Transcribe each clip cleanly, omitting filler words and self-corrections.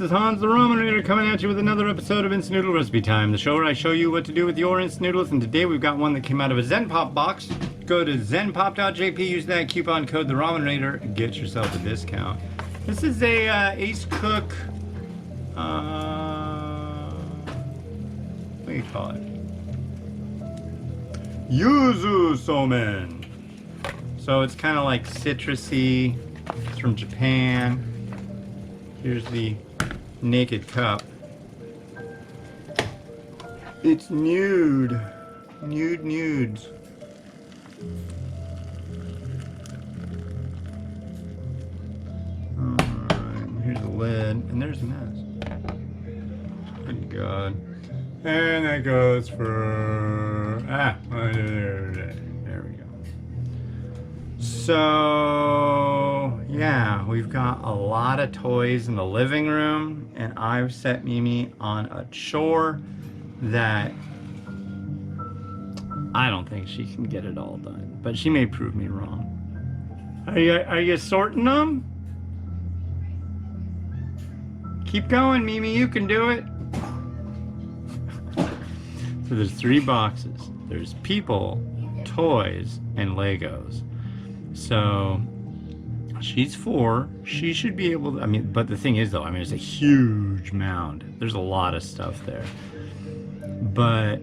is Hans the Ramen Raider coming at you with another episode of Instant Noodle Recipe Time, the show where I show you what to do with your instant noodles, and today we've got one that came out of a Zen Pop box. Go to zenpop.jp, use that coupon code the Ramen Raider, get yourself a discount. This is a Acecook, what do you call it? Yuzu Somen. So it's kind of like citrusy. It's from Japan. Here's the naked cup. It's nude. Nudes. Alright, here's the lid, and there's the mess. Good God. And that goes for... there we go. So, yeah, we've got a lot of toys in the living room, and I've set Mimi on a chore that I don't think she can get it all done, but she may prove me wrong. Are you sorting them? Keep going, Mimi, you can do it. So there's 3 boxes. There's people, toys, and Legos. So she's 4. She should be able to, but the thing is though, it's a huge mound. There's a lot of stuff there. But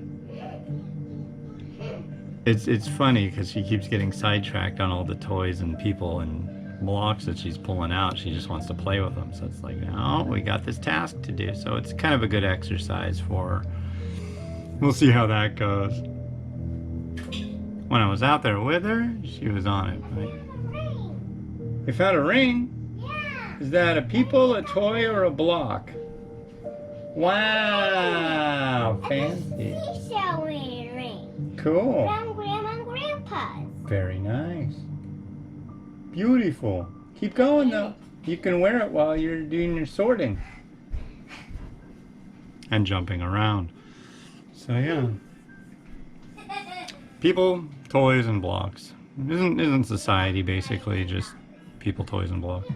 it's funny because she keeps getting sidetracked on all the toys and people and blocks that she's pulling out. She just wants to play with them. So it's like, no, we got this task to do. So it's kind of a good exercise for her. We'll see how that goes. When I was out there with her, she was on it. Right? You found a ring? Yeah. Is that a people, a toy, or a block? Wow, fancy. Seashell ring. Cool. From Grandma and Grandpa's. Very nice. Beautiful. Keep going though. You can wear it while you're doing your sorting. And jumping around. So yeah. People, toys, and blocks. Isn't society basically just people, toys, and blocks?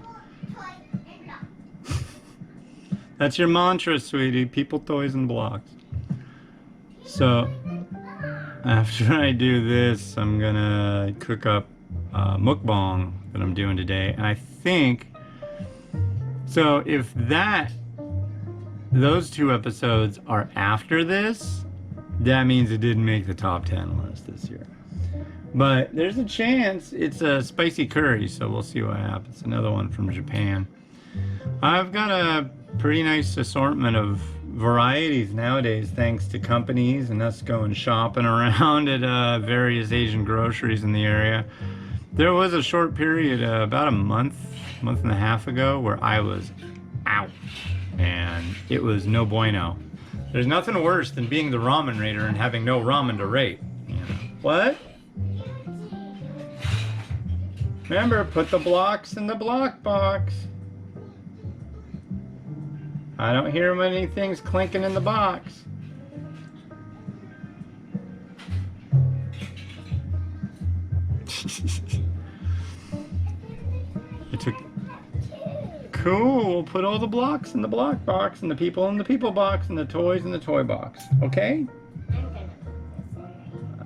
That's your mantra, sweetie. People, toys, and blocks. So after I do this, I'm gonna cook up mukbang that I'm doing today, and I think so. If those 2 episodes are after this, that means it didn't make the top 10 list this year. But there's a chance. It's a spicy curry, so we'll see what happens. Another one from Japan. I've got a pretty nice assortment of varieties nowadays, thanks to companies and us going shopping around at various Asian groceries in the area. There was a short period, about a month and a half ago, where I was out, and it was no bueno. There's nothing worse than being the Ramen Raider and having no ramen to rate. You know. What? Remember, put the blocks in the block box. I don't hear many things clinking in the box. It took... Cool, we'll put all the blocks in the block box, and the people in the people box, and the toys in the toy box. Okay?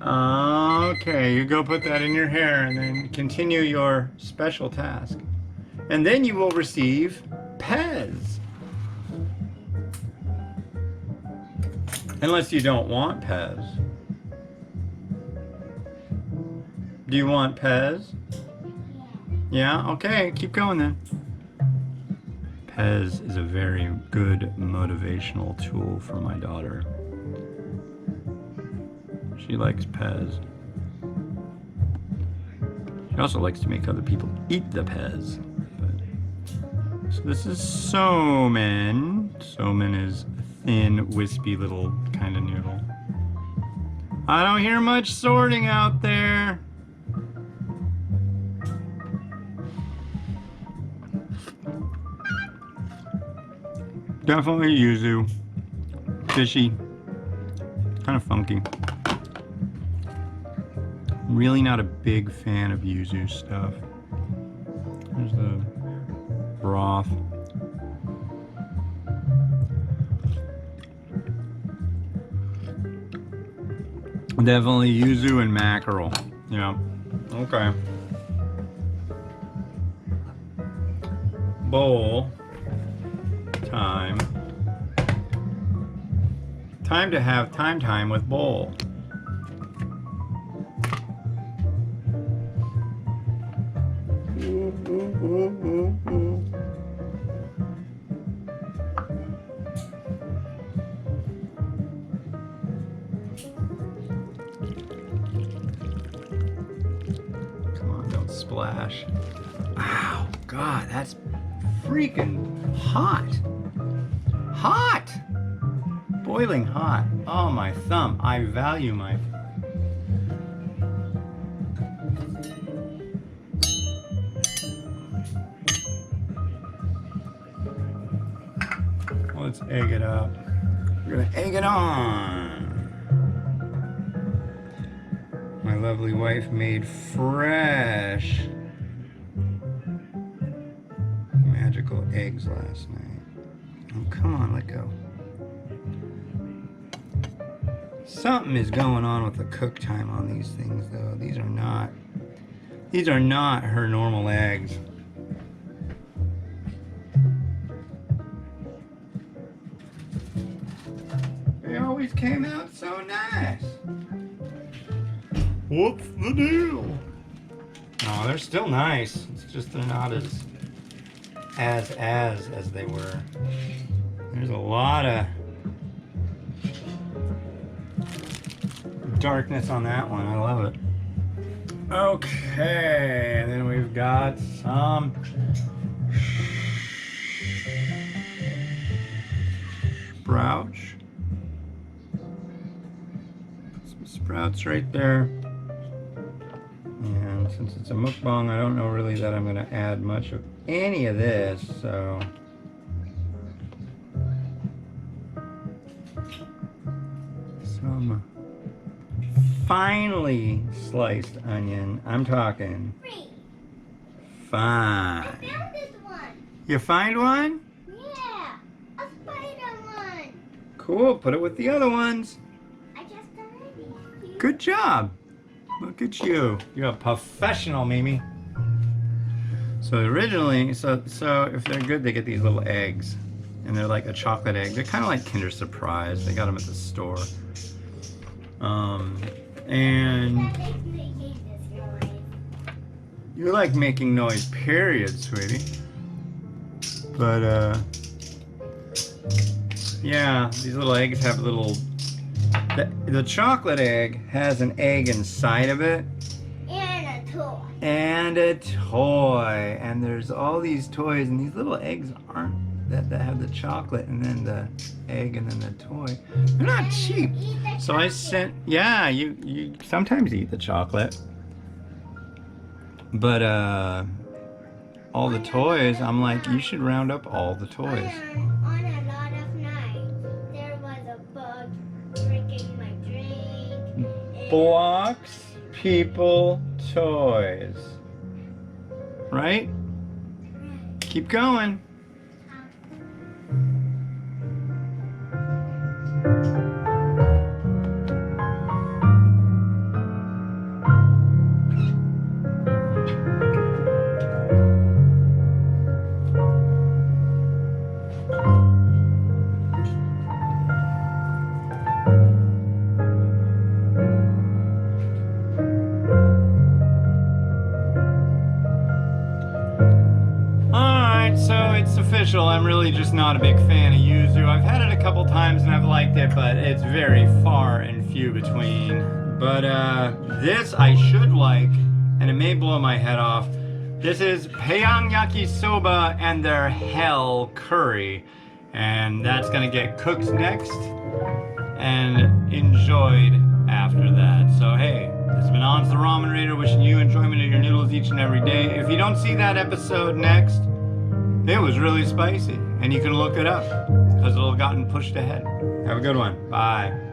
Okay, you go put that in your hair and then continue your special task. And then you will receive Pez. Unless you don't want Pez. Do you want Pez? Yeah? Okay, keep going then. Pez is a very good motivational tool for my daughter. She likes Pez. She also likes to make other people eat the Pez. So this is Somen. Somen is a thin, wispy little kind of noodle. I don't hear much sorting out there. Definitely yuzu. Fishy. Kind of funky. Really not a big fan of yuzu stuff. There's the broth. Definitely yuzu and mackerel. Yeah. Okay. Bowl time. Time to have time with bowl. Come on, don't splash. Ow, God, that's freaking hot. Hot! Boiling hot. Oh, my thumb. I value my... Let's egg it up. We're gonna egg it on. My lovely wife made fresh magical eggs last night. Oh, come on, let go. Something is going on with the cook time on these things, though. These are not her normal eggs. They always came out so nice. What's the deal? Oh, they're still nice. It's just they're not as they were. There's a lot of darkness on that one. I love it. Okay, and then we've got some sprouts. Some sprouts right there. And since it's a mukbang, I don't know really that I'm going to add much of any of this, so some finely sliced onion. I'm talking fine. I found this one. You find one? Yeah, a spider one. Cool, put it with the other ones. I just done it. Good job. Look at you. You're a professional, Mimi. So originally, so if they're good, they get these little eggs. And they're like a chocolate egg. They're kind of like Kinder Surprise. They got them at the store. And you like making noise, period, sweetie. But, yeah, these little eggs have little... The chocolate egg has an egg inside of it. And a toy. And a toy. And there's all these toys, and these little eggs aren't... That have the chocolate and then the egg and then the toy. They're not cheap. So I sent... Yeah, you sometimes eat the chocolate. But, all the toys, I'm like, you should round up all the toys. On a lot of nights, there was a bug drinking my drink. Blocks, people, toys. Right? Keep going. I'm really just not a big fan of yuzu. I've had it a couple times and I've liked it, but it's very far and few between. But this I should like, and it may blow my head off. This is Pyang Yakisoba and their hell curry. And that's gonna get cooked next and enjoyed after that. So hey, this has been On's the Ramen Raider, wishing you enjoyment of your noodles each and every day. If you don't see that episode next, it was really spicy, and you can look it up because it'll have gotten pushed ahead. Have a good one. Bye.